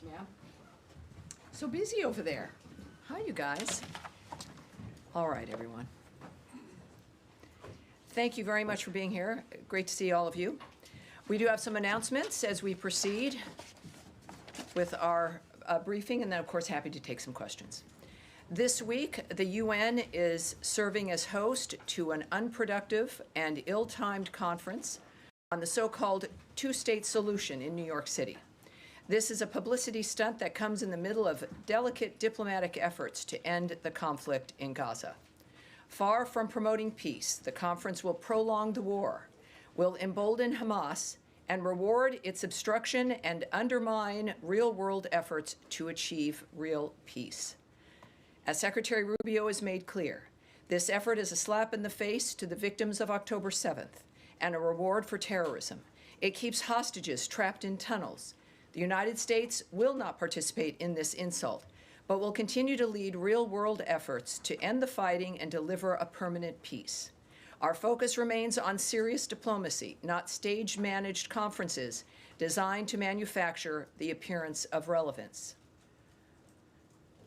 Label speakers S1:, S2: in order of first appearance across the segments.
S1: Thank you, ma'am. So busy over there. Hi, you guys. All right, everyone. Thank you very much for being here. Great to see all of you. We do have some announcements as we proceed with our briefing, and then, of course, happy to take some questions. This week, the UN is serving as host to an unproductive and ill-timed conference on the so-called two-state solution in New York City. This is a publicity stunt that comes in the middle of delicate diplomatic efforts to end the conflict in Gaza. Far from promoting peace, the conference will prolong the war, will embolden Hamas, and reward its obstruction and undermine real-world efforts to achieve real peace. As Secretary Rubio has made clear, this effort is a slap in the face to the victims of October 7th and a reward for terrorism. It keeps hostages trapped in tunnels. The United States will not participate in this insult, but will continue to lead real-world efforts to end the fighting and deliver a permanent peace. Our focus remains on serious diplomacy, not stage-managed conferences designed to manufacture the appearance of relevance.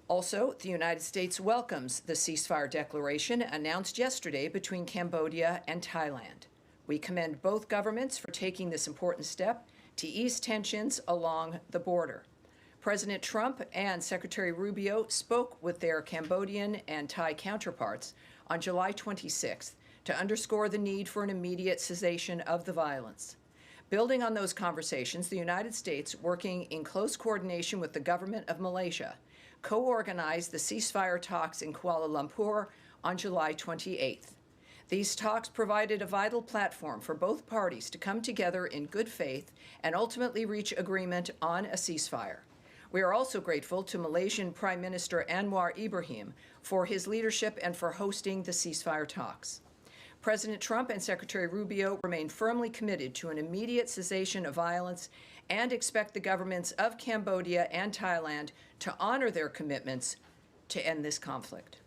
S1: Also, the United States welcomes the ceasefire declaration announced yesterday between Cambodia and Thailand. We commend both governments for taking this important step to ease tensions along the border. President Trump and Secretary Rubio spoke with their Cambodian and Thai counterparts on July 26th to underscore the need for an immediate cessation of the violence. Building on those conversations, the United States, working in close coordination with the government of Malaysia, co-organized the ceasefire talks in Kuala Lumpur on July 28th. These talks provided a vital platform for both parties to come together in good faith and ultimately reach agreement on a ceasefire. We are also grateful to Malaysian Prime Minister Anwar Ibrahim for his leadership and for hosting the ceasefire talks. President Trump and Secretary Rubio remain firmly committed to an immediate cessation of violence and expect the governments of Cambodia and Thailand to honor their commitments to end this conflict.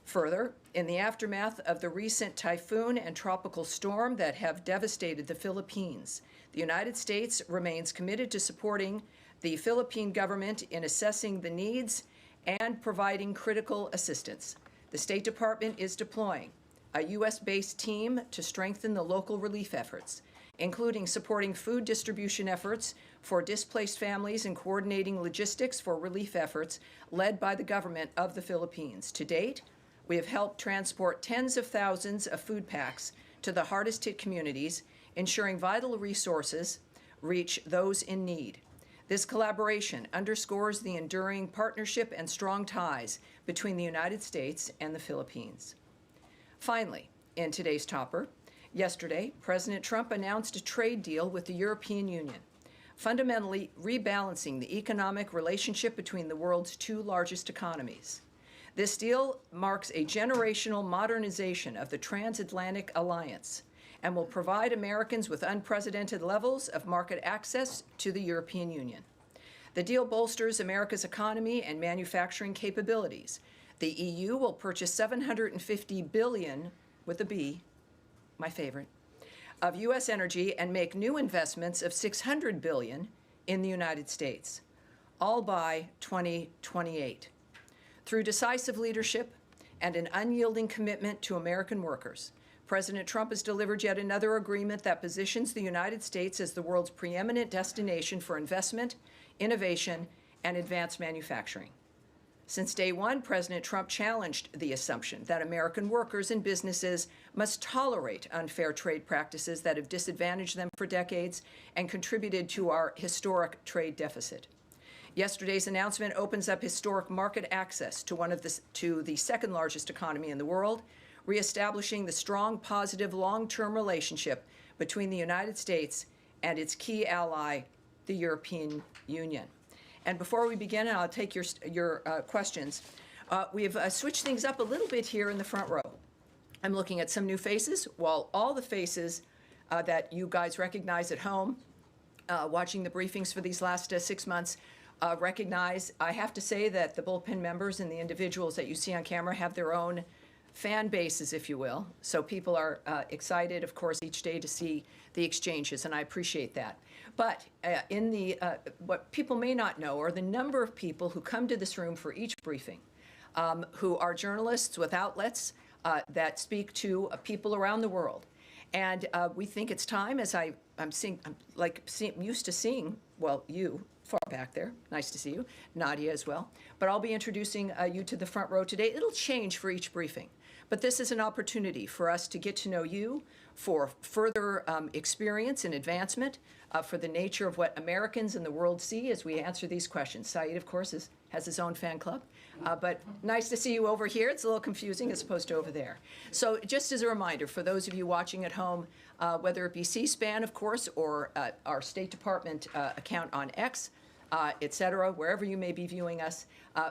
S1: Further, in the aftermath of the recent typhoon and tropical storm that have devastated the Philippines, the United States remains committed to supporting the Philippine government in assessing the needs and providing critical assistance. The State Department is deploying a U.S.-based team to strengthen the local relief efforts, including supporting food distribution efforts for displaced families and coordinating logistics for relief efforts led by the government of the Philippines. To date, we have helped transport tens of thousands of food packs to the hardest-hit communities, ensuring vital resources reach those in need. This collaboration underscores the enduring partnership and strong ties between the United States and the Philippines. Finally, in today's topper, yesterday, President Trump announced a trade deal with the European Union, fundamentally rebalancing the economic relationship between the world's two largest economies. This deal marks a generational modernization of the transatlantic alliance and will provide Americans with unprecedented levels of market access to the European Union. The deal bolsters America's economy and manufacturing capabilities. The EU will purchase $750 billion, with a B, my favorite, of U.S. energy and make new investments of $600 billion in the United States, all by 2028. Through decisive leadership and an unyielding commitment to American workers, President Trump has delivered yet another agreement that positions the United States as the world's preeminent destination for investment, innovation, and advanced manufacturing. Since day one, President Trump challenged the assumption that American workers and businesses must tolerate unfair trade practices that have disadvantaged them for decades and contributed to our historic trade deficit. Yesterday's announcement opens up historic market access to the second largest economy in the world, reestablishing the strong, positive, long-term relationship between the United States and its key ally, the European Union. And before we begin, and I'll take your questions, we've switched things up a little bit here in the front row. I'm looking at some new faces, while all the faces that you guys recognize at home, watching the briefings for these last 6 months, recognize. I have to say that the bullpen members and the individuals that you see on camera have their own fan bases, if you will. So people are excited, of course, each day to see the exchanges, and I appreciate that. But what people may not know are the number of people who come to this room for each briefing, who are journalists with outlets that speak to people around the world. And we think it's time, as I'm used to seeing, well, you far back there, nice to see you, Nadia as well. But I'll be introducing you to the front row today. It'll change for each briefing. But this is an opportunity for us to get to know you, for further experience and advancement, for the nature of what Americans in the world see as we answer these questions. Saeed, of course, has his own fan club. But nice to see you over here. It's a little confusing as opposed to over there. So just as a reminder, for those of you watching at home, whether it be C-SPAN, of course, or our State Department account on X, et cetera, wherever you may be viewing us.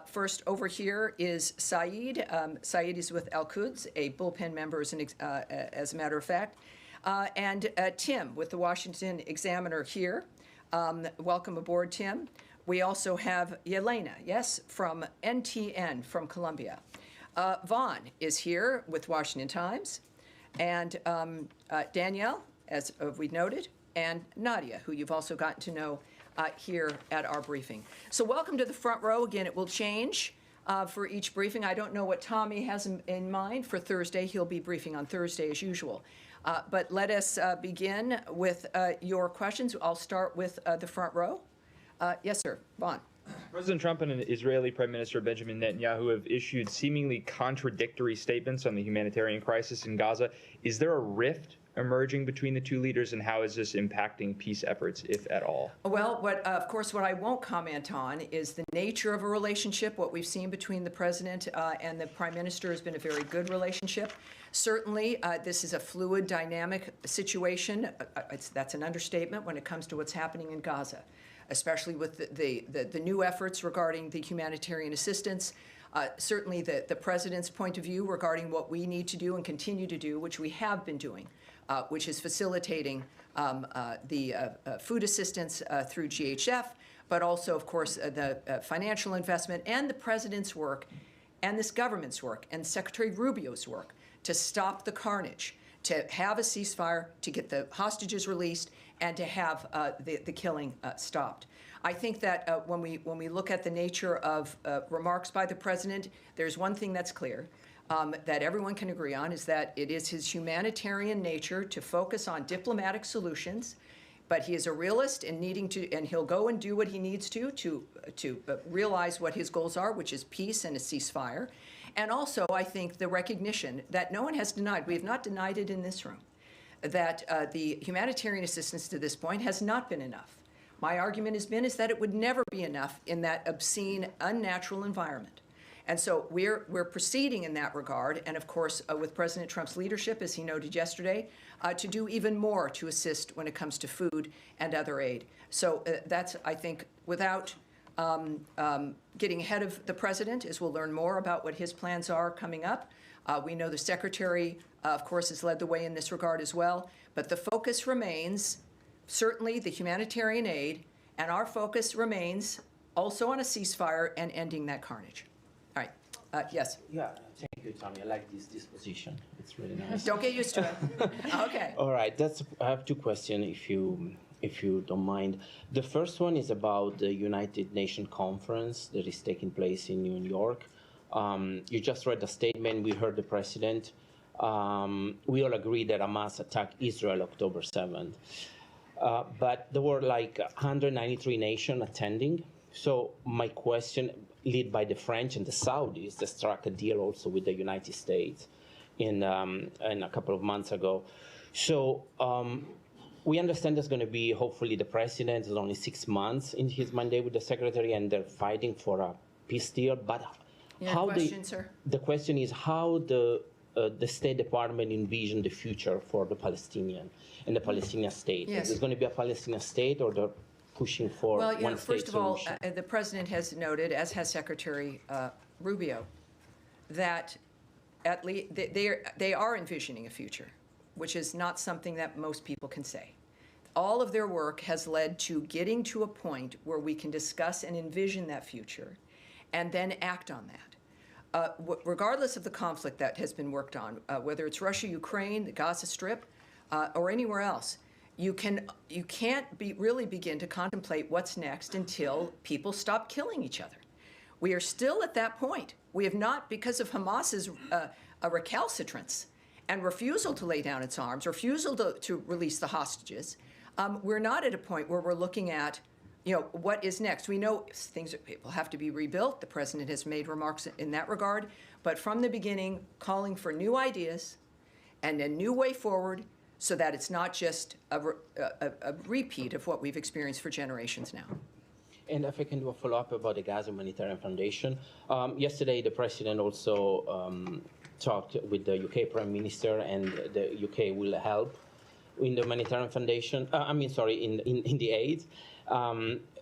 S1: First, over here is Saeed. Saeed is with Al-Quds, a bullpen member, as a matter of fact. And Tim with the Washington Examiner here. Welcome aboard, Tim. We also have Yelena, yes, from NTN from Colombia. Vaughn is here with Washington Times. And Danielle, as we noted, and Nadia, who you've also gotten to know here at our briefing. So welcome to the front row. Again, it will change for each briefing. I don't know what Tommy has in mind for Thursday. He'll be briefing on Thursday as usual. But let us begin with your questions. I'll start with the front row. Yes, sir. Vaughn.
S2: President Trump and Israeli Prime Minister Benjamin Netanyahu have issued seemingly contradictory statements on the humanitarian crisis in Gaza. Is there a rift emerging between the two leaders, and how is this impacting peace efforts, if at all? Well,
S1: of course, what I won't comment on is the nature of a relationship. What we've seen between the president and the prime minister has been a very good relationship. Certainly, this is a fluid, dynamic situation. That's an understatement when it comes to what's happening in Gaza, especially with the new efforts regarding the humanitarian assistance. Certainly, the president's point of view regarding what we need to do and continue to do, which we have been doing, which is facilitating the food assistance through GHF, but also, of course, the financial investment and the president's work and this government's work and Secretary Rubio's work to stop the carnage, to have a ceasefire, to get the hostages released, and to have the killing stopped. I think that when we look at the nature of remarks by the president, there's one thing that's clear. That everyone can agree on is that it is his humanitarian nature to focus on diplomatic solutions, but he is a realist and he'll go and do what he needs to realize what his goals are, which is peace and a ceasefire. And also, I think the recognition that no one has denied, we have not denied it in this room, that the humanitarian assistance to this point has not been enough. My argument is that it would never be enough in that obscene, unnatural environment. And so we're proceeding in that regard, and of course, with President Trump's leadership, as he noted yesterday, to do even more to assist when it comes to food and other aid. So that's, I think, without getting ahead of the president, as we'll learn more about what his plans are coming up. We know the secretary, of course, has led the way in this regard as well. But the focus remains certainly the humanitarian aid, and our focus remains also on a ceasefire and ending that carnage. All right. Yes.
S3: Yeah, thank you, Tommy. I like this disposition. It's really nice.
S1: Don't get used to it. Okay.
S3: All right. I have two questions, if you don't mind. The first one is about the United Nations conference that is taking place in New York. You just read the statement. We heard the president. We all agree that Hamas attacked Israel October 7th. But there were like 193 nations attending. So my question, led by the French and the Saudis, that struck a deal also with the United States in a couple of months ago. So we understand there's going to be, hopefully, the president is only 6 months in his mandate with the secretary, and they're fighting for a peace deal. But the question is how the State Department envision the future for the Palestinian and the Palestinian state.
S1: Yes.
S3: Is there going to be a Palestinian state, or they're pushing for one state solution?
S1: First of all, the president has noted, as has Secretary Rubio, that at least they are envisioning a future, which is not something that most people can say. All of their work has led to getting to a point where we can discuss and envision that future and then act on that. Regardless of the conflict that has been worked on, whether it's Russia, Ukraine, the Gaza Strip, or anywhere else, you can't really begin to contemplate what's next until people stop killing each other. We are still at that point. We have not, because of Hamas's recalcitrance and refusal to lay down its arms, refusal to release the hostages. We're not at a point where we're looking at, what is next. We know things will have to be rebuilt. The president has made remarks in that regard. But from the beginning, calling for new ideas and a new way forward so that it's not just a repeat of what we've experienced for generations now.
S3: And if I can do a follow-up about the Gaza Humanitarian Foundation. Yesterday, the president also talked with the UK Prime Minister, and the UK will help in the Humanitarian Foundation, in the aid.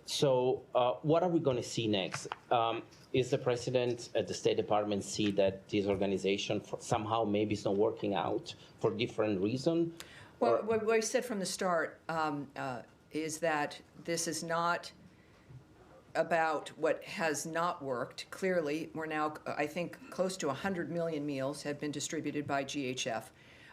S3: So what are we going to see next? Is the president at the State Department see that this organization somehow maybe is not working out for different reasons?
S1: Well, what I said from the start is that this is not about what has not worked. Clearly, we're now, I think, close to 100 million meals have been distributed by GHF.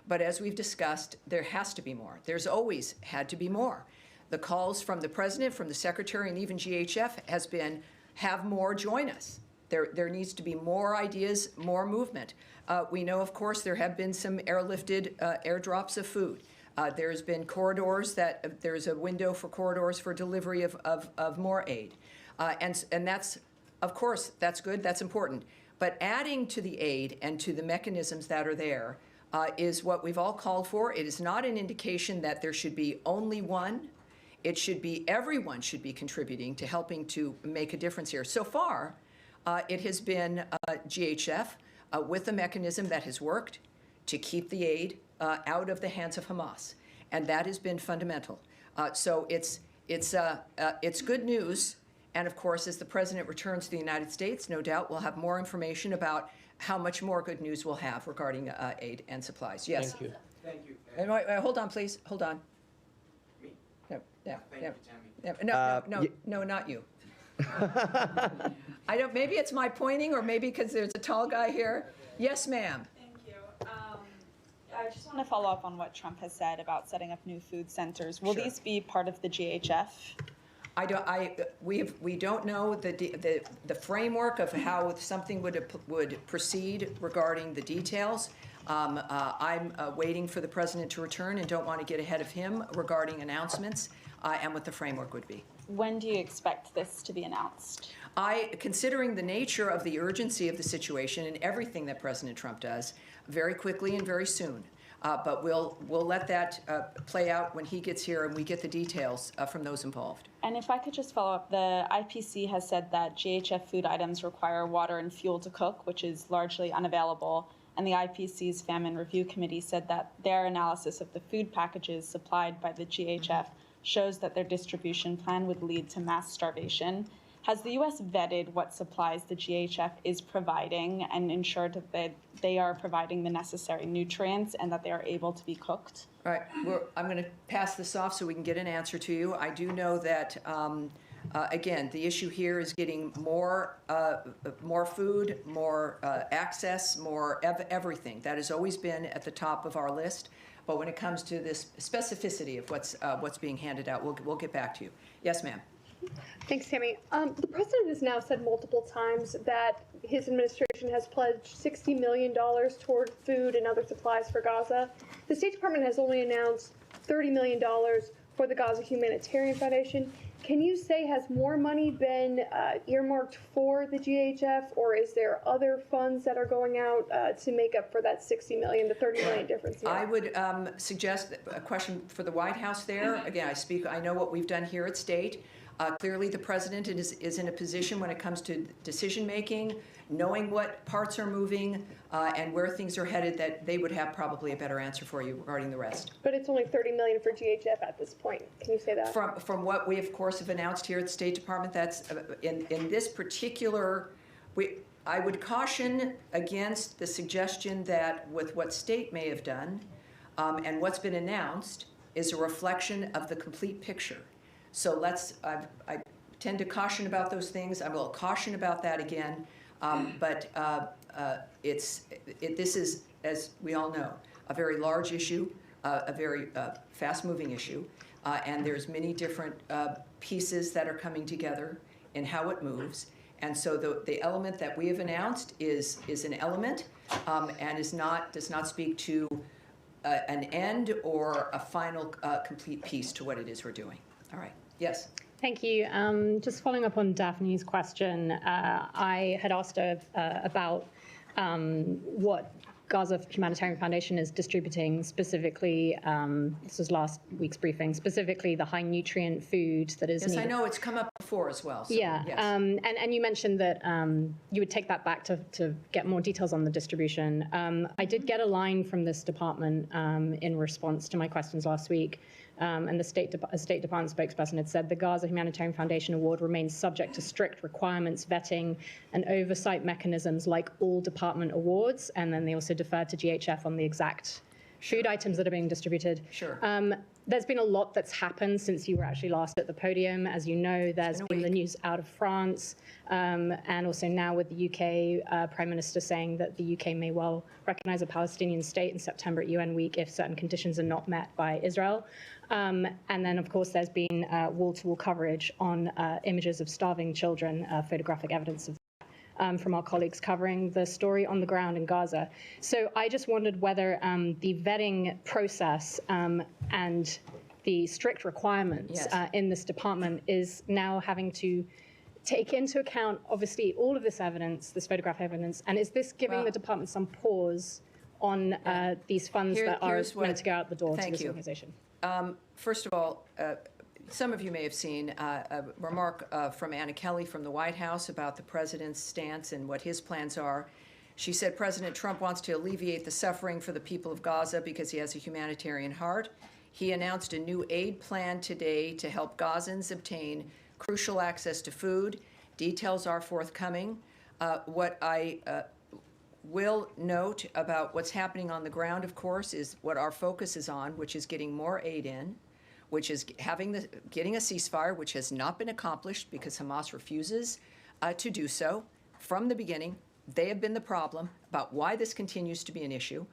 S1: But as we've discussed, there has to be more. There's always had to be more. The calls from the president, from the secretary, and even GHF has been, have more, join us. There needs to be more ideas, more movement. We know, of course, there have been some airlifted airdrops of food. There's been corridors there's a window for corridors for delivery of more aid. And that's, of course, that's good, that's important. But adding to the aid and to the mechanisms that are there is what we've all called for. It is not an indication that there should be only one. It should be, everyone should be contributing to helping to make a difference here. So far, it has been GHF with a mechanism that has worked to keep the aid out of the hands of Hamas. And that has been fundamental. So it's good news. And of course, as the president returns to the United States, no doubt we'll have more information about how much more good news we'll have regarding aid and supplies. Yes.
S3: Thank you.
S4: Thank you.
S1: And hold on, please. Hold on.
S4: Me?
S1: No,
S4: Thank you, Tammy.
S1: no, not you. I don't. Maybe it's my pointing, or maybe because there's a tall guy here. Yes, ma'am.
S5: Thank you. I just want to follow up on what Trump has said about setting up new food centers. Will
S1: Sure.
S5: these be part of the GHF?
S1: We don't know the framework of how something would proceed regarding the details. I'm waiting for the president to return and don't want to get ahead of him regarding announcements and what the framework would be.
S5: When do you expect this to be announced?
S1: Considering the nature of the urgency of the situation and everything that President Trump does, very quickly and very soon. But we'll let that play out when he gets here and we get the details from those involved.
S5: And if I could just follow up, the IPC has said that GHF food items require water and fuel to cook, which is largely unavailable. And the IPC's Famine Review Committee said that their analysis of the food packages supplied by the GHF shows that their distribution plan would lead to mass starvation. Has the U.S. vetted what supplies the GHF is providing and ensured that they are providing the necessary nutrients and that they are able to be cooked?
S1: All right, I'm going to pass this off so we can get an answer to you. I do know that, again, the issue here is getting more food, more access, more everything. That has always been at the top of our list. But when it comes to this specificity of what's being handed out, we'll get back to you. Yes, ma'am.
S6: Thanks, Tammy. The president has now said multiple times that his administration has pledged $60 million toward food and other supplies for Gaza. The State Department has only announced $30 million for the Gaza Humanitarian Foundation. Can you say, has more money been earmarked for the GHF, or is there other funds that are going out to make up for that $60 million, the $30 million difference here?
S1: I would suggest a question for the White House there. Again, I know what we've done here at State. Clearly, the president is in a position when it comes to decision-making, knowing what parts are moving and where things are headed, that they would have probably a better answer for you regarding the rest.
S6: But it's only $30 million for GHF at this point. Can you say that?
S1: From what we, of course, have announced here at the State Department, that's in this particular, I would caution against the suggestion that with what State may have done and what's been announced is a reflection of the complete picture. So I tend to caution about those things. I will caution about that again. But this is, as we all know, a very large issue. a very fast-moving issue, and there's many different pieces that are coming together in how it moves. And so the element that we have announced is an element and does not speak to an end or a final complete piece to what it is we're doing. All right. Yes.
S7: Thank you. Just following up on Daphne's question, I had asked her about what Gaza Humanitarian Foundation is distributing specifically, this was last week's briefing, specifically the high nutrient food that is needed.
S1: Yes, I know it's come up before as well. So,
S7: yeah,
S1: yes.
S7: and you mentioned that you would take that back to get more details on the distribution. I did get a line from this department in response to my questions last week. And the State Department spokesperson had said the Gaza Humanitarian Foundation Award remains subject to strict requirements, vetting, and oversight mechanisms like all department awards. And then they also deferred to GHF on the exact food items that are being distributed.
S1: Sure.
S7: There's been a lot that's happened since you were actually last at the podium. As you know, there's been the news out of France, and also now with the UK Prime Minister saying that the UK may well recognize a Palestinian state in September at UN Week if certain conditions are not met by Israel. And then, of course, there's been wall-to-wall coverage on images of starving children, photographic evidence of from our colleagues covering the story on the ground in Gaza. So I just wondered whether the vetting process and the strict requirements in this department is now having to take into account, obviously, all of this evidence, this photograph evidence, and is this giving the department some pause on these funds that are meant to go out the door to this organization?
S1: First of all, some of you may have seen a remark from Anna Kelly from the White House about the president's stance and what his plans are. She said President Trump wants to alleviate the suffering for the people of Gaza because he has a humanitarian heart. He announced a new aid plan today to help Gazans obtain crucial access to food. Details are forthcoming. What I will note about what's happening on the ground, of course, is what our focus is on, which is getting more aid in, which is getting a ceasefire, which has not been accomplished because Hamas refuses to do so from the beginning. They have been the problem about why this continues to be an issue.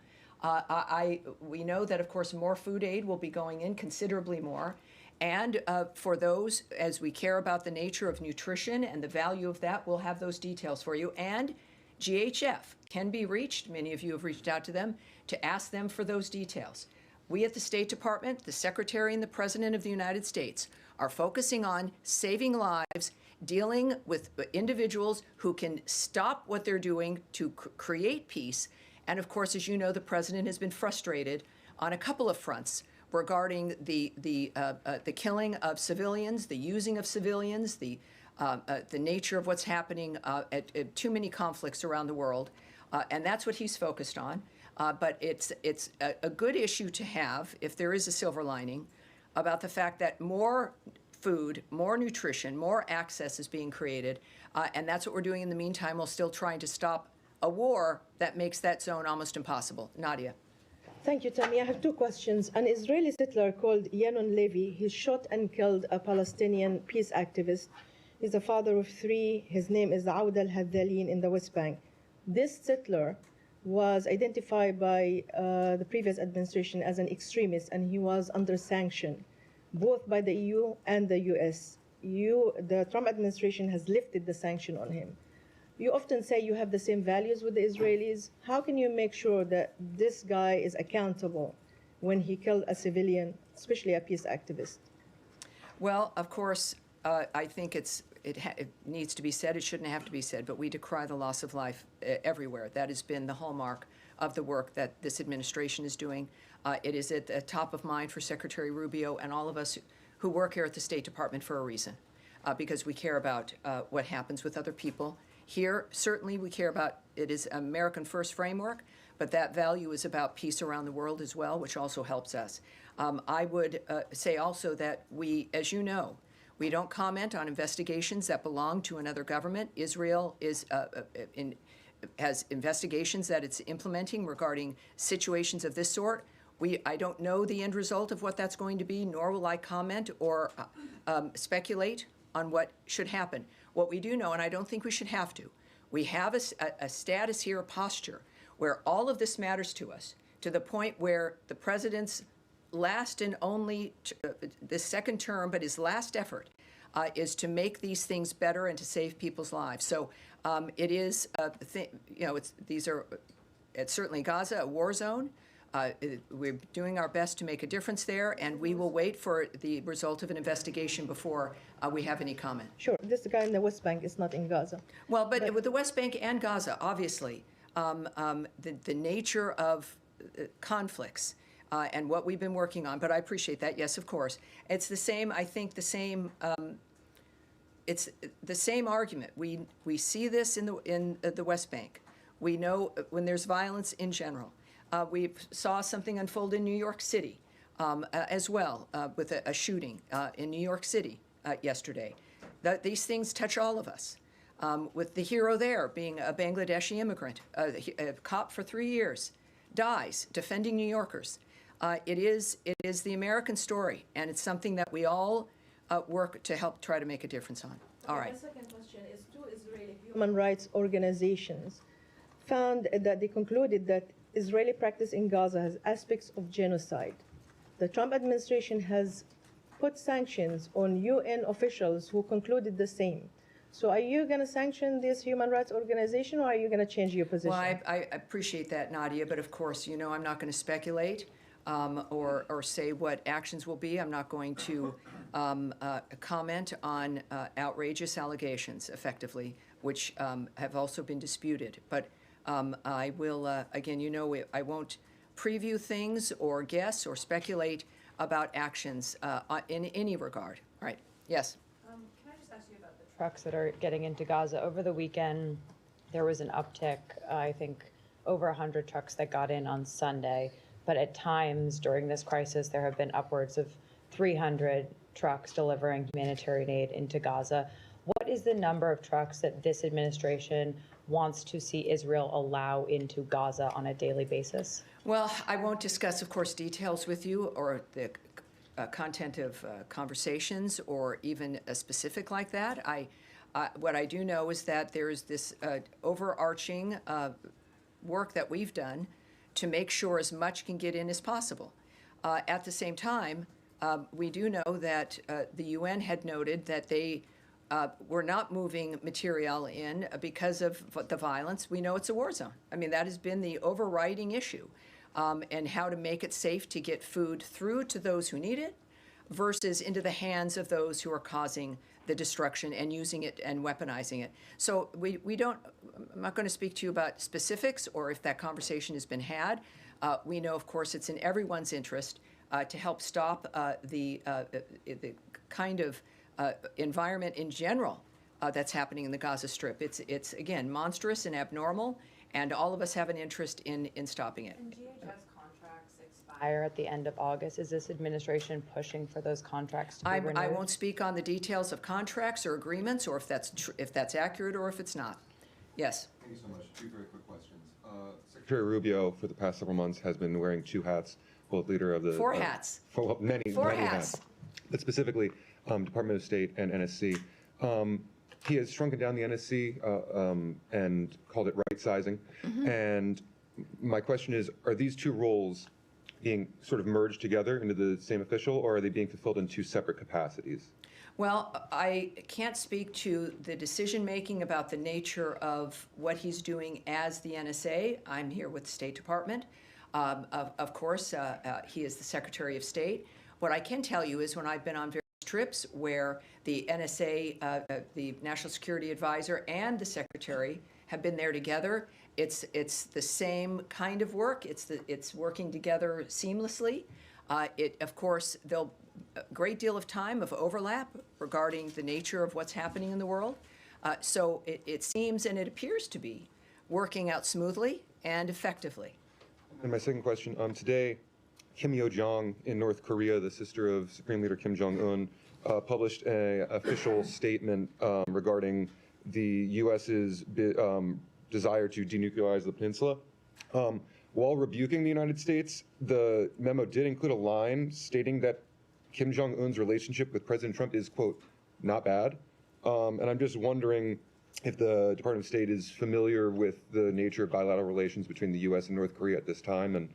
S1: We know that, of course, more food aid will be going in, considerably more. And for those, as we care about the nature of nutrition and the value of that, we'll have those details for you. And GHF can be reached. Many of you have reached out to them to ask them for those details. We at the State Department, the Secretary and the President of the United States are focusing on saving lives, dealing with individuals who can stop what they're doing to create peace. And of course, as you know, the President has been frustrated on a couple of fronts regarding the killing of civilians, the using of civilians, the nature of what's happening at too many conflicts around the world. And that's what he's focused on. But it's a good issue to have, if there is a silver lining, about the fact that more food, more nutrition, more access is being created. And that's what we're doing in the meantime, while still trying to stop a war that makes that zone almost impossible. Nadia.
S8: Thank you, Tammy. I have two questions. An Israeli settler called Yanon Levy, he shot and killed a Palestinian peace activist. He's a father of three. His name is Aoud al-Haddalin in the West Bank. This settler was identified by the previous administration as an extremist, and he was under sanction, both by the EU and the US. The Trump administration has lifted the sanction on him. You often say you have the same values with the Israelis. How can you make sure that this guy is accountable when he killed a civilian, especially a peace activist?
S1: Well, of course, I think it needs to be said. It shouldn't have to be said, but we decry the loss of life everywhere. That has been the hallmark of the work that this administration is doing. It is at the top of mind for Secretary Rubio and all of us who work here at the State Department for a reason, because we care about what happens with other people. Here, certainly we care about, it is American First framework, but that value is about peace around the world as well, which also helps us. I would say also that we, as you know, we don't comment on investigations that belong to another government. Israel has investigations that it's implementing regarding situations of this sort. I don't know the end result of what that's going to be, nor will I comment or speculate on what should happen. What we do know, and I don't think we should have to, we have a status here, a posture, where all of this matters to us, to the point where the president's last and only, this second term, but his last effort is to make these things better and to save people's lives. So it is, it's certainly Gaza, a war zone. We're doing our best to make a difference there, and we will wait for the result of an investigation before we have any comment.
S8: Sure, this guy in the West Bank is not in Gaza.
S1: Well, but with the West Bank and Gaza, obviously, the nature of conflicts and what we've been working on, but I appreciate that, yes, of course. It's the same, I think, it's the same argument. We see this in the West Bank. We know when there's violence in general. We saw something unfold in New York City as well with a shooting in New York City yesterday. These things touch all of us. With the hero there being a Bangladeshi immigrant, a cop for 3 years, dies defending New Yorkers. It is the American story, and it's something that we all work to help try to make a difference on. All right.
S8: My second question is, two Israeli human rights organizations found that they concluded that Israeli practice in Gaza has aspects of genocide. The Trump administration has put sanctions on UN officials who concluded the same. So are you going to sanction this human rights organization, or are you going to change your position?
S1: Well, I appreciate that, Nadia, but of course, you know, I'm not going to speculate or say what actions will be. I'm not going to comment on outrageous allegations, effectively, which have also been disputed. But I will, again, you know, I won't preview things or guess or speculate about actions in any regard. All right. Yes.
S9: Can I just ask you about the trucks that are getting into Gaza? Over the weekend, there was an uptick, I think, over 100 trucks that got in on Sunday. But at times during this crisis, there have been upwards of 300 trucks delivering humanitarian aid into Gaza. What is the number of trucks that this administration wants to see Israel allow into Gaza on a daily basis?
S1: Well, I won't discuss, of course, details with you or the content of conversations or even a specific like that. What I do know is that there's this overarching work that we've done to make sure as much can get in as possible. At the same time, we do know that the UN had noted that they were not moving material in because of the violence. We know it's a war zone. I mean, that has been the overriding issue, and how to make it safe to get food through to those who need it versus into the hands of those who are causing the destruction and using it and weaponizing it. So we don't, I'm not going to speak to you about specifics or if that conversation has been had. We know, of course, it's in everyone's interest to help stop the kind of environment in general that's happening in the Gaza Strip. It's again, monstrous and abnormal, and all of us have an interest in stopping it.
S9: And DHS contracts expire at the end of August. Is this administration pushing for those contracts to be renewed?
S1: I won't speak on the details of contracts or agreements or if that's accurate or if it's not. Yes.
S10: Thank you so much. Two very quick questions. Secretary Rubio, for the past several months, has been wearing two hats, both leader of the...
S1: Four hats.
S10: Many
S1: hats.
S10: But specifically, Department of State and NSC. He has shrunken down the NSC and called it right-sizing. And my question is, are these two roles being sort of merged together into the same official, or are they being fulfilled in two separate capacities?
S1: Well, I can't speak to the decision-making about the nature of what he's doing as the NSA. I'm here with the State Department. Of course, he is the Secretary of State. What I can tell you is when I've been on various trips where the NSA, the National Security Advisor, and the Secretary have been there together, it's the same kind of work. It's working together seamlessly. Of course, there'll a great deal of time of overlap regarding the nature of what's happening in the world. So it seems and it appears to be working out smoothly and effectively.
S10: And my second question, today, Kim Yo-jong in North Korea, the sister of Supreme Leader Kim Jong-un, published an official statement regarding the U.S.'s desire to denuclearize the peninsula. While rebuking the United States, the memo did include a line stating that Kim Jong-un's relationship with President Trump is, quote, not bad. And I'm just wondering if the Department of State is familiar with the nature of bilateral relations between the U.S. and North Korea at this time, and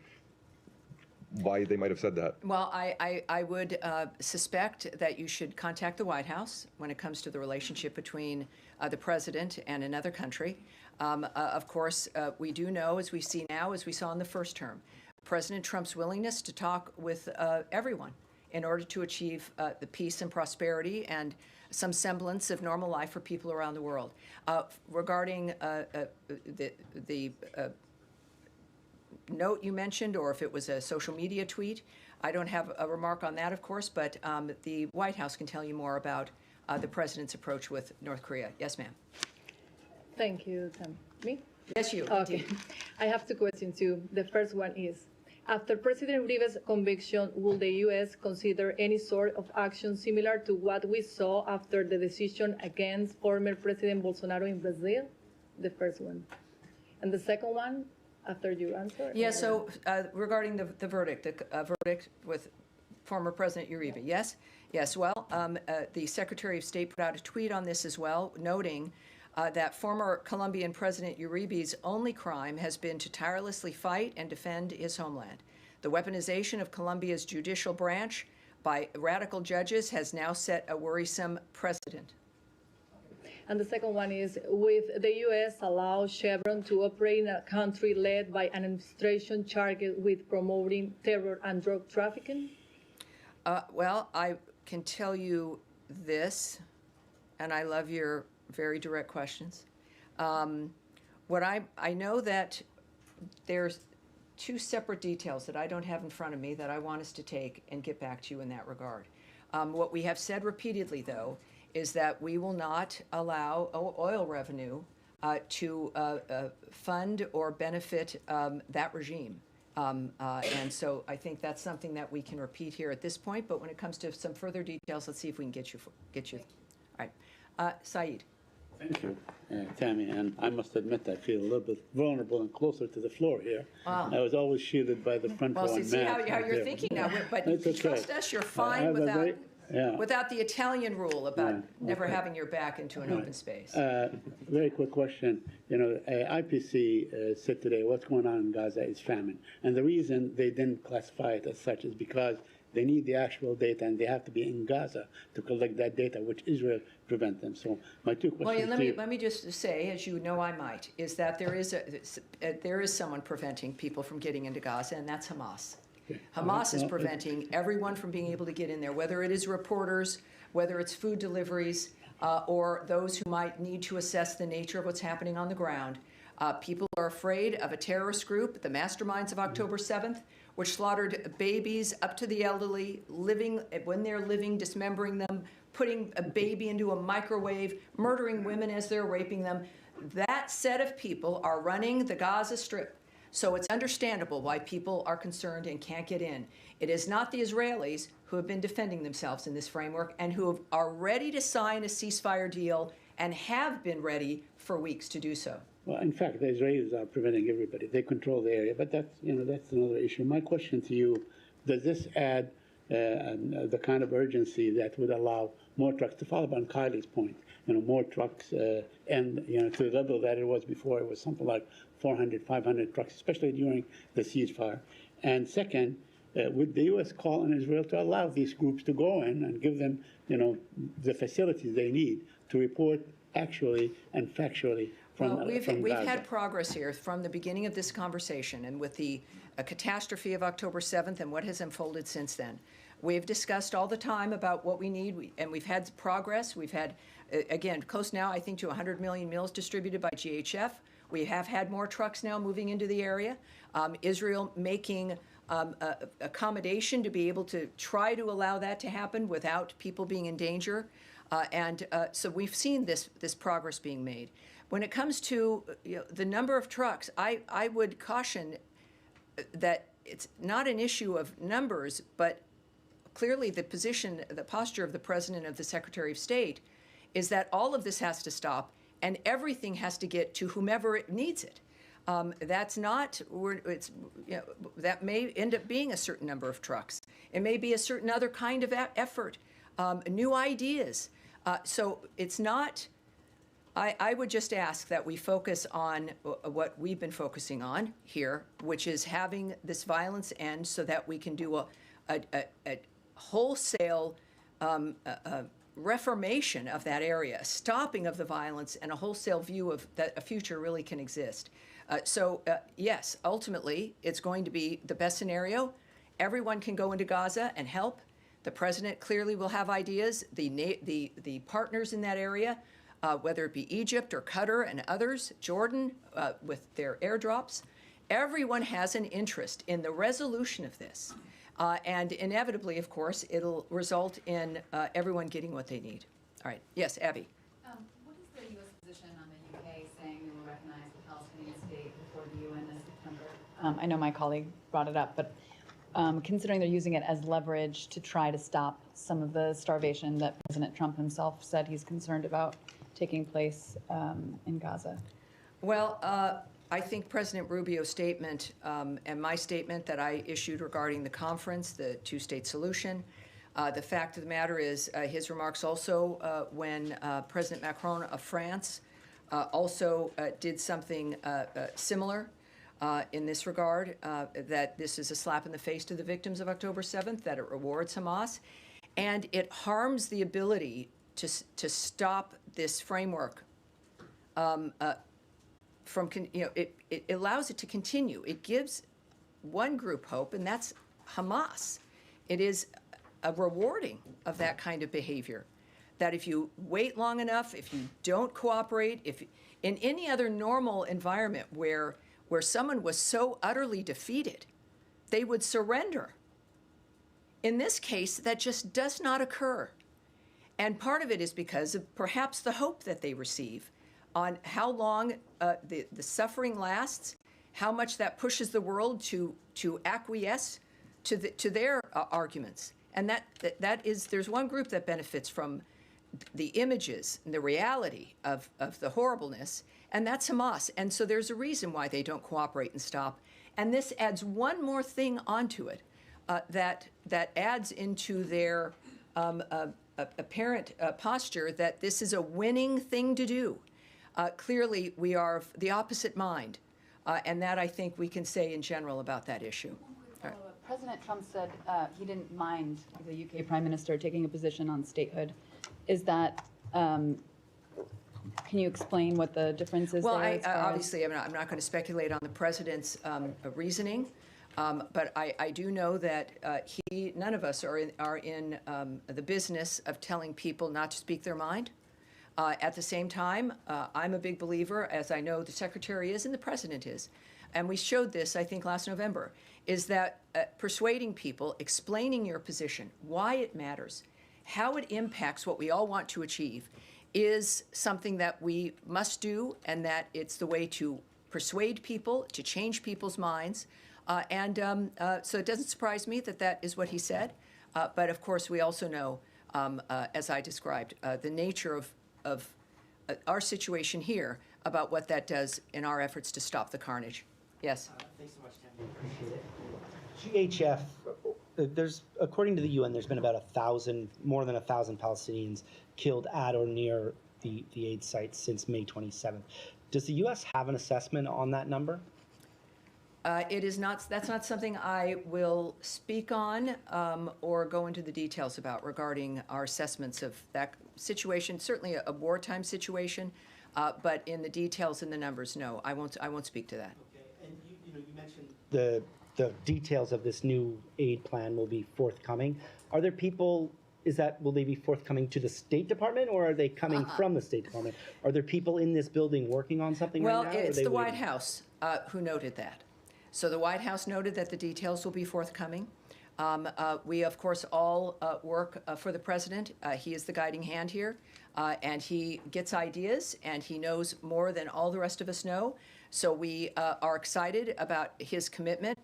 S10: why they might have said that.
S1: Well, I would suspect that you should contact the White House when it comes to the relationship between the president and another country. Of course, we do know, as we see now, as we saw in the first term, President Trump's willingness to talk with everyone in order to achieve the peace and prosperity and some semblance of normal life for people around the world. Regarding the note you mentioned, or if it was a social media tweet, I don't have a remark on that, of course, but the White House can tell you more about the president's approach with North Korea. Yes, ma'am.
S11: Thank you, Tam. Me?
S1: Yes, you.
S11: Okay.
S1: Indeed.
S11: I have two questions too. The first one is, after President Uribe's conviction, will the U.S. consider any sort of action similar to what we saw after the decision against former President Bolsonaro in Brazil? The first one. And the second one, after you answer?
S1: Yeah, so regarding the verdict, the verdict with former President Uribe, yes? Yes, well, the Secretary of State put out a tweet on this as well, noting that former Colombian President Uribe's only crime has been to tirelessly fight and defend his homeland. The weaponization of Colombia's judicial branch by radical judges has now set a worrisome precedent.
S11: And the second one is, with the U.S. allow Chevron to operate in a country led by an administration charged with promoting terror and drug trafficking?
S1: Well, I can tell you this, and I love your very direct questions. I know that there's two separate details that I don't have in front of me that I want us to take and get back to you in that regard. What we have said repeatedly, though, is that we will not allow oil revenue to fund or benefit that regime. And so I think that's something that we can repeat here at this point. But when it comes to some further details, let's see if we can get you. All right, Saeed.
S12: Thank you, Tammy. And I must admit, I feel a little bit vulnerable and closer to the floor here.
S1: Wow.
S12: I was always shielded by the front row.
S1: Well, see how you're thinking now, but you can trust us. You're fine without the Italian rule about never having your back into an open space.
S12: Very quick question. You know, IPC said today what's going on in Gaza is famine. And the reason they didn't classify it as such is because they need the actual data, and they have to be in Gaza to collect that data, which Israel prevent them. So my two questions.
S1: Well, let me just say, as you know, I might, is that there is someone preventing people from getting into Gaza, and that's Hamas. Okay. Hamas is preventing everyone from being able to get in there, whether it is reporters, whether it's food deliveries, or those who might need to assess the nature of what's happening on the ground. People are afraid of a terrorist group, the masterminds of October 7th, which slaughtered babies up to the elderly, when they're living, dismembering them, putting a baby into a microwave, murdering women as they're raping them. That set of people are running the Gaza Strip. So it's understandable why people are concerned and can't get in. It is not the Israelis who have been defending themselves in this framework and who are ready to sign a ceasefire deal and have been ready for weeks to do so.
S12: Well, in fact, the Israelis are preventing everybody. They control the area, but that's another issue. My question to you: does this add the kind of urgency that would allow more trucks? To follow up on Kylie's point, more trucks, and to the level that it was before, it was something like 400, 500 trucks, especially during the ceasefire. And second, would the U.S. call on Israel to allow these groups to go in and give them, the facilities they need to report actually and factually? We've
S1: had progress here from the beginning of this conversation, and with the catastrophe of October 7th and what has unfolded since then. We've discussed all the time about what we need, and we've had progress. We've had, again, close now, I think, to 100 million meals distributed by GHF. We have had more trucks now moving into the area. Israel making accommodation to be able to try to allow that to happen without people being in danger. So we've seen this progress being made. When it comes to the number of trucks, I would caution that it's not an issue of numbers, but clearly the posture of the President, of the Secretary of State, is that all of this has to stop and everything has to get to whomever it needs it. That may end up being a certain number of trucks. It may be a certain other kind of effort, new ideas. So it's not I would just ask that we focus on what we've been focusing on here, which is having this violence end so that we can do a wholesale reformation of that area, a stopping of the violence, and a wholesale view of that a future really can exist. Yes, ultimately, it's going to be the best scenario. Everyone can go into Gaza and help. The president clearly will have ideas. The partners in that area, whether it be Egypt or Qatar and others, Jordan with their airdrops, everyone has an interest in the resolution of this. And inevitably, of course, it'll result in everyone getting what they need. All right. Yes, Abby.
S13: What is the U.S. position on the UK saying they will recognize the Palestinian state before the UN in September? I know my colleague brought it up, but considering they're using it as leverage to try to stop some of the starvation that President Trump himself said he's concerned about taking place in Gaza?
S1: Well, I think President Rubio's statement and my statement that I issued regarding the conference, the two-state solution, the fact of the matter is his remarks also when President Macron of France also did something similar in this regard, that this is a slap in the face to the victims of October 7th, that it rewards Hamas, and it harms the ability to stop this framework from, it allows it to continue. It gives one group hope, and that's Hamas. It is a rewarding of that kind of behavior, that if you wait long enough, if you don't cooperate, if in any other normal environment where someone was so utterly defeated, they would surrender. In this case, that just does not occur. And part of it is because of perhaps the hope that they receive on how long the suffering lasts, how much that pushes the world to acquiesce to their arguments. And that is, there's one group that benefits from the images and the reality of the horribleness, and that's Hamas. And so there's a reason why they don't cooperate and stop. And this adds one more thing onto it that adds into their apparent posture that this is a winning thing to do. Clearly, we are of the opposite mind, and that I think we can say in general about that issue.
S13: Right. President Trump said he didn't mind the UK Prime Minister taking a position on statehood. Is that, can you explain what the difference is
S1: well,
S13: there?
S1: Obviously, I'm not going to speculate on the president's reasoning, but I do know that none of us are in the business of telling people not to speak their mind. At the same time, I'm a big believer, as I know the Secretary is and the President is, and we showed this, I think, last November, is that persuading people, explaining your position, why it matters, how it impacts what we all want to achieve, is something that we must do, and that it's the way to persuade people, to change people's minds. So it doesn't surprise me that that is what he said. But of course, we also know, as I described, the nature of our situation here, about what that does in our efforts to stop the carnage. Yes?
S14: Thanks so much, Tammy. Appreciate it. GHF, according to the UN, there's been about more than 1,000 Palestinians killed at or near the aid site since May 27th. Does the U.S. have an assessment on that number?
S1: It is not. That's not something I will speak on or go into the details about regarding our assessments of that situation. Certainly a wartime situation, but in the details and the numbers, no, I won't speak to that.
S14: Okay, and you mentioned the details of this new aid plan will be forthcoming. Are there people? Will they be forthcoming to the State Department, or are they coming from the State Department? Are there people in this building working on something right now?
S1: Well, it's the White House who noted that. So the White House noted that the details will be forthcoming. We, of course, all work for the president. He is the guiding hand here, and he gets ideas, and he knows more than all the rest of us know. So we are excited about his commitment,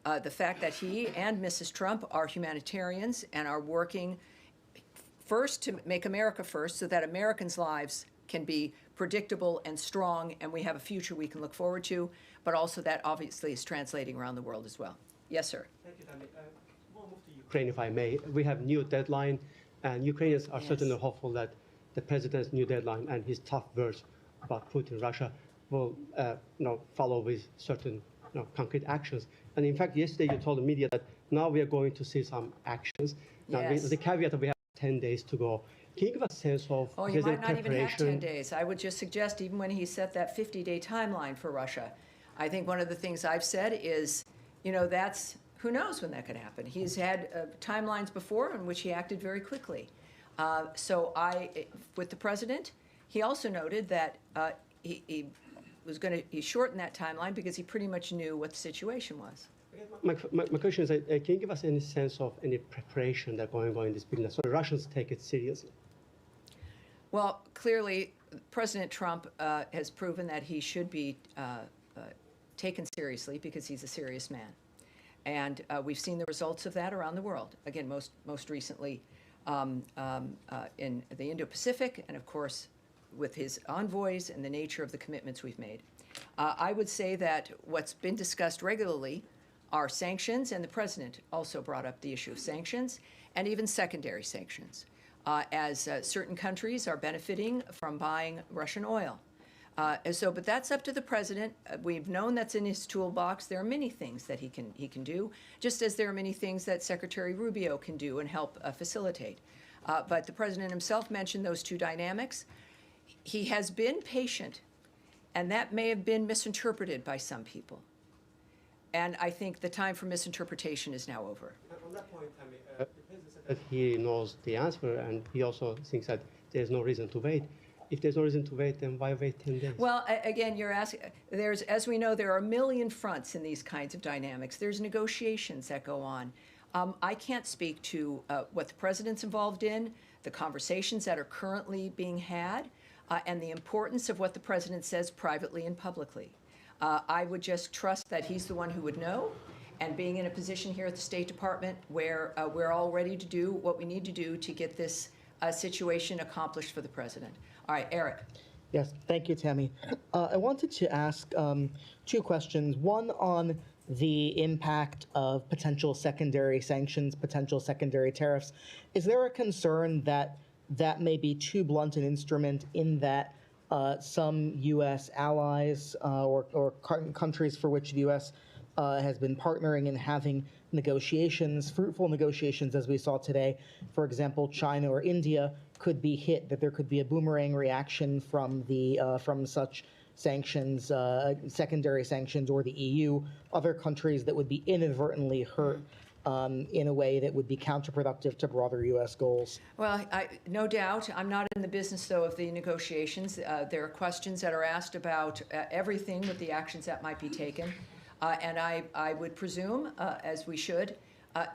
S1: the fact that he and Mrs. Trump are humanitarians and are working first to make America first, so that Americans' lives can be predictable and strong, and we have a future we can look forward to, but also that obviously is translating around the world as well. Yes, sir.
S15: Thank you, Tammy. We'll move to Ukraine, if I may. We have new deadline, and Ukrainians are certainly hopeful that the president's new deadline and his tough words about Putin, Russia will follow with certain concrete actions. And in fact, yesterday you told the media that now we are going to see some actions. Now,
S1: Yes.
S15: the caveat that we have 10 days to go. Can you give us a sense of
S1: Oh, you might not even have 10 days. I would just suggest, even when he set that 50-day timeline for Russia, I think one of the things I've said is, that's, who knows when that could happen. He's had timelines before in which he acted very quickly. With the president, he also noted that he shortened that timeline because he pretty much knew what the situation was.
S15: My question is, can you give us any sense of any preparation that's going on in this business so the Russians take it seriously?
S1: Well, clearly, President Trump has proven that he should be taken seriously because he's a serious man. And we've seen the results of that around the world. Again, most recently in the Indo-Pacific, and of course, with his envoys and the nature of the commitments we've made. I would say that what's been discussed regularly are sanctions, and the president also brought up the issue of sanctions, and even secondary sanctions, as certain countries are benefiting from buying Russian oil. But that's up to the president. We've known that's in his toolbox. There are many things that he can do, just as there are many things that Secretary Rubio can do and help facilitate. But the president himself mentioned those two dynamics. He has been patient, and that may have been misinterpreted by some people. And I think the time for misinterpretation is now over.
S15: On that point, Tammy, the president said that he knows the answer, and he also thinks that there's no reason to wait. If there's no reason to wait, then why wait 10 days?
S1: Well, again, you're asking, as we know, there are a million fronts in these kinds of dynamics. There's negotiations that go on. I can't speak to what the president's involved in, the conversations that are currently being had, and the importance of what the president says privately and publicly. I would just trust that he's the one who would know, and being in a position here at the State Department where we're all ready to do what we need to do to get this situation accomplished for the president. All right, Eric.
S16: Yes, thank you, Tammy. I wanted to ask two questions. One on the impact of potential secondary sanctions, potential secondary tariffs. Is there a concern that that may be too blunt an instrument in that some U.S. allies or countries for which the U.S. Has been partnering in having negotiations, fruitful negotiations, as we saw today, for example, China or India, could be hit, that there could be a boomerang reaction from such sanctions, secondary sanctions, or the EU, other countries that would be inadvertently hurt in a way that would be counterproductive to broader U.S. goals?
S1: Well, no doubt. I'm not in the business, though, of the negotiations. There are questions that are asked about everything with the actions that might be taken. And I would presume, as we should,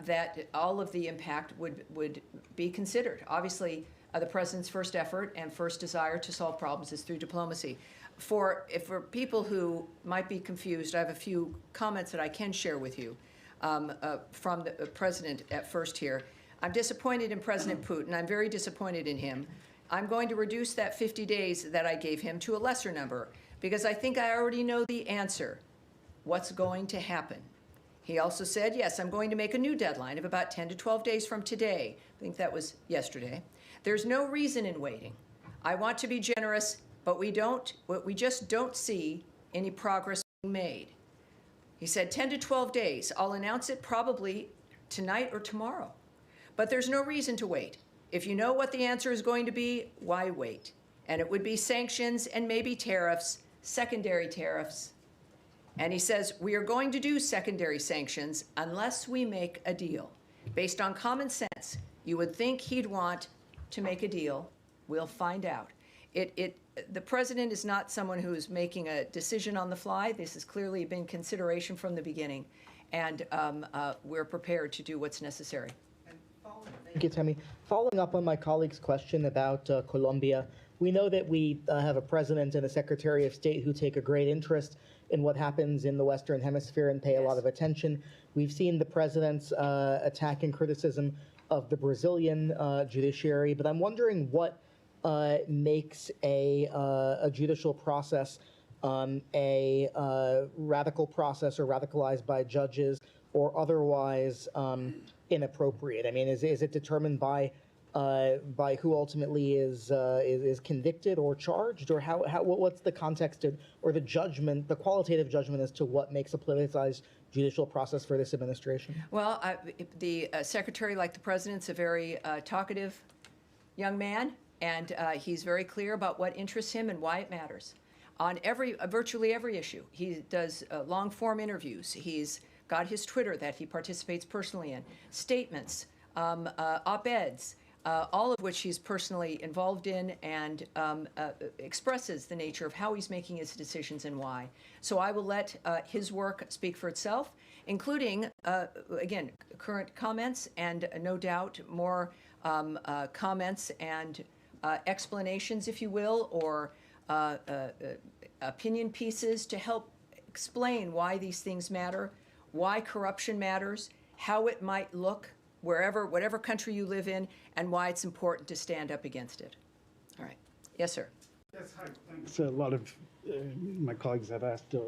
S1: that all of the impact would be considered. Obviously, the president's first effort and first desire to solve problems is through diplomacy. For people who might be confused, I have a few comments that I can share with you from the president at first here. I'm disappointed in President Putin. I'm very disappointed in him. I'm going to reduce that 50 days that I gave him to a lesser number because I think I already know the answer. What's going to happen? He also said, yes, I'm going to make a new deadline of about 10 to 12 days from today. I think that was yesterday. There's no reason in waiting. I want to be generous, but we just don't see any progress being made. He said 10 to 12 days. I'll announce it probably tonight or tomorrow. But there's no reason to wait. If you know what the answer is going to be, why wait? And it would be sanctions and maybe tariffs, secondary tariffs. And he says, we are going to do secondary sanctions unless we make a deal. Based on common sense, you would think he'd want to make a deal. We'll find out. The president is not someone who is making a decision on the fly. This has clearly been consideration from the beginning. And we're prepared to do what's necessary.
S16: Thank you, Tammy. Following up on my colleague's question about Colombia, we know that we have a president and a secretary of state who take a great interest in what happens in the Western Hemisphere and pay a lot of attention. We've seen the president's attack and criticism of the Brazilian judiciary, but I'm wondering what makes a judicial process a radical process or radicalized by judges or otherwise inappropriate. I mean, is it determined by by who ultimately is convicted or charged, or what's the context or the judgment, the qualitative judgment as to what makes a politicized judicial process for this administration?
S1: Well, the secretary, like the president's, a very talkative young man, and he's very clear about what interests him and why it matters. On virtually every issue, he does long-form interviews. He's got his Twitter that he participates personally in, statements, op-eds, all of which he's personally involved in, and expresses the nature of how he's making his decisions and why. So I will let his work speak for itself, including, again, current comments and no doubt more comments and explanations, if you will, or opinion pieces to help explain why these things matter, why corruption matters, how it might look whatever country you live in, and why it's important to stand up against it. All right. Yes, sir.
S17: Yes, hi. Thanks. A lot of my colleagues have asked a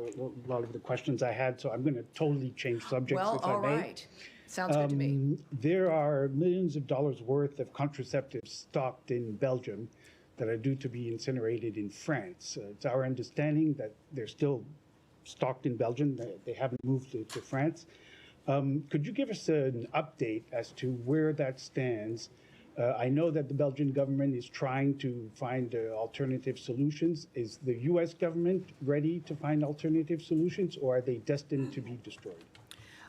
S17: lot of the questions I had, so I'm going to totally change subjects if I may.
S1: All right. Sounds good to me.
S17: There are millions of dollars worth of contraceptives stocked in Belgium that are due to be incinerated in France. It's our understanding that they're still stocked in Belgium. They haven't moved to France. Could you give us an update as to where that stands? I know that the Belgian government is trying to find alternative solutions. Is the U.S. government ready to find alternative solutions, or are they destined to be destroyed?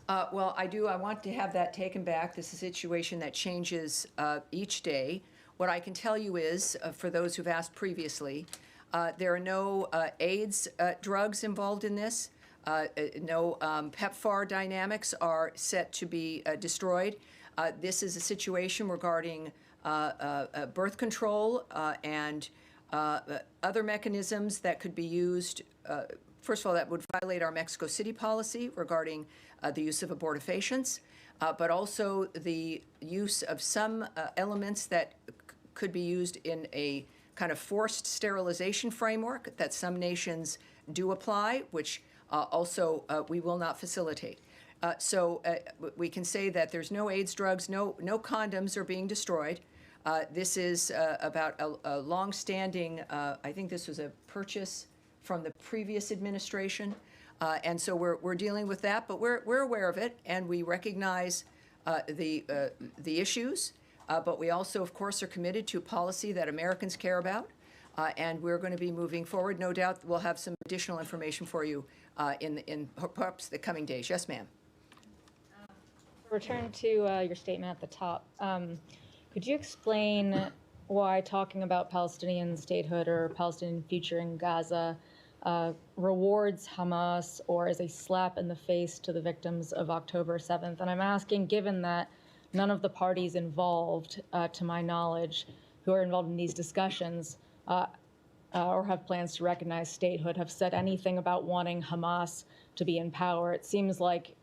S1: Well, I want to have that taken back. This is a situation that changes each day. What I can tell you is, for those who've asked previously, there are no AIDS drugs involved in this. No PEPFAR dynamics are set to be destroyed. This is a situation regarding birth control and other mechanisms that could be used. First of all, that would violate our Mexico City policy regarding the use of abortifacients, but also the use of some elements that could be used in a kind of forced sterilization framework that some nations do apply, which also we will not facilitate. So we can say that there's no AIDS drugs, no condoms are being destroyed. This is about a long-standing, I think this was a purchase from the previous administration. And so we're dealing with that, but we're aware of it, and we recognize the issues. But we also, of course, are committed to a policy that Americans care about. And we're going to be moving forward. No doubt we'll have some additional information for you in perhaps the coming days. Yes, ma'am.
S18: Return to your statement at the top. Could you explain why talking about Palestinian statehood or Palestinian future in Gaza rewards Hamas or is a slap in the face to the victims of October 7th? And I'm asking, given that none of the parties involved, to my knowledge, who are involved in these discussions, or have plans to recognize statehood, have said anything about wanting Hamas to be in power. It seems like,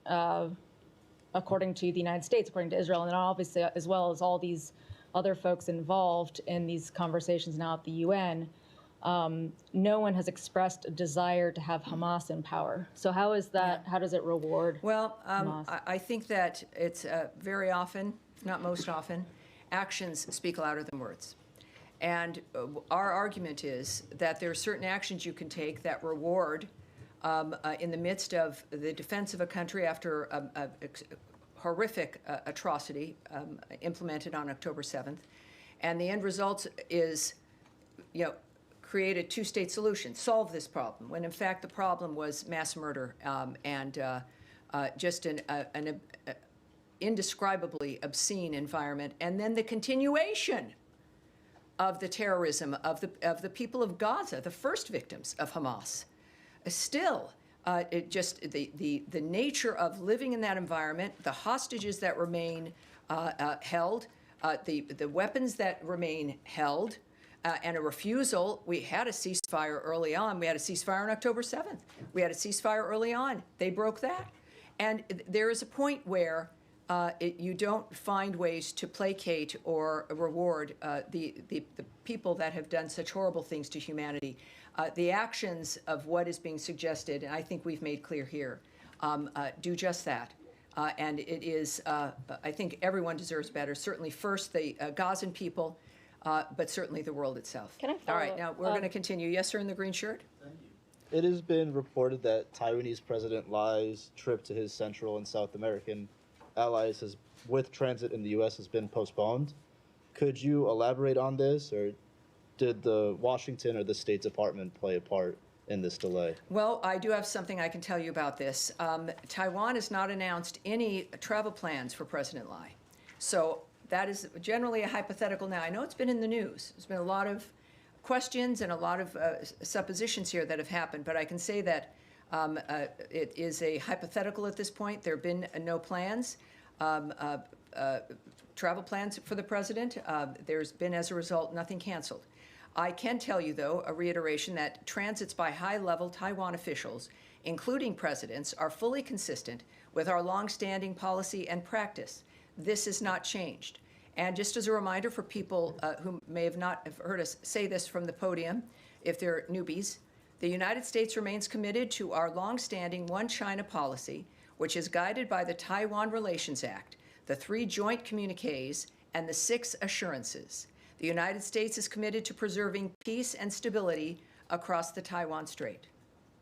S18: according to the United States, according to Israel, and obviously as well as all these other folks involved in these conversations now at the UN, no one has expressed a desire to have Hamas in power. So how is that? How does it reward Hamas?
S1: I think that it's very often, not most often, actions speak louder than words. And our argument is that there are certain actions you can take that reward in the midst of the defense of a country after a horrific atrocity implemented on October 7th. And the end result is, create a two-state solution, solve this problem, when in fact the problem was mass murder and just an indescribably obscene environment. And then the continuation of the terrorism of the people of Gaza, the first victims of Hamas. Still, the nature of living in that environment, the hostages that remain held, the weapons that remain held, and a refusal. We had a ceasefire early on. We had a ceasefire on October 7th. We had a ceasefire early on. They broke that. And there is a point where you don't find ways to placate or reward the people that have done such horrible things to humanity. The actions of what is being suggested, and I think we've made clear here, do just that. And it is, I think everyone deserves better. Certainly first the Gazan people, but certainly the world itself.
S18: Can I
S1: All
S18: follow
S1: right,
S18: up?
S1: now we're going to continue. Yes, sir, in the green shirt?
S19: It has been reported that Taiwanese President Lai's trip to his Central and South American allies with transit in the U.S. has been postponed. Could you elaborate on this, or did the Washington or the State Department play a part in this delay?
S1: Well, I do have something I can tell you about this. Taiwan has not announced any travel plans for President Lai. So that is generally a hypothetical now. I know it's been in the news. There's been a lot of questions and a lot of suppositions here that have happened, but I can say that it is a hypothetical at this point. There have been no plans, travel plans for the president. There's been, as a result, nothing canceled. I can tell you, though, a reiteration that transits by high-level Taiwan officials, including presidents, are fully consistent with our longstanding policy and practice. This has not changed. And just as a reminder for people who may have not heard us say this from the podium, if they're newbies, the United States remains committed to our longstanding One China policy, which is guided by the Taiwan Relations Act, the 3 joint communiques, and the 6 assurances. The United States is committed to preserving peace and stability across the Taiwan Strait.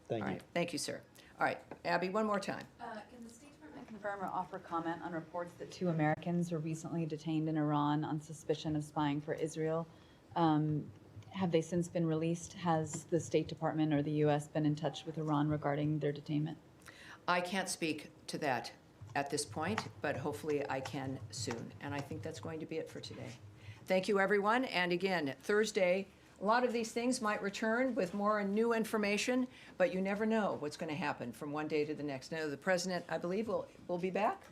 S19: Thank you.
S1: All right. Thank you, sir. All right, Abby, one more time.
S13: Can the State Department confirm or offer comment on reports that 2 Americans were recently detained in Iran on suspicion of spying for Israel? Have they since been released? Has the State Department or the U.S. been in touch with Iran regarding their detainment?
S1: I can't speak to that at this point, but hopefully I can soon. And I think that's going to be it for today. Thank you, everyone. And again, Thursday, a lot of these things might return with more and new information, but you never know what's going to happen from one day to the next. Now, the president, I believe, will be back.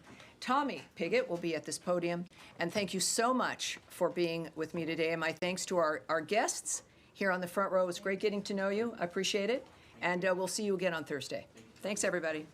S1: Tommy Pigott will be at this podium. And thank you so much for being with me today. And my thanks to our guests here on the front row. It was great getting to know you. I appreciate it. And we'll see you again on Thursday. Thanks, everybody.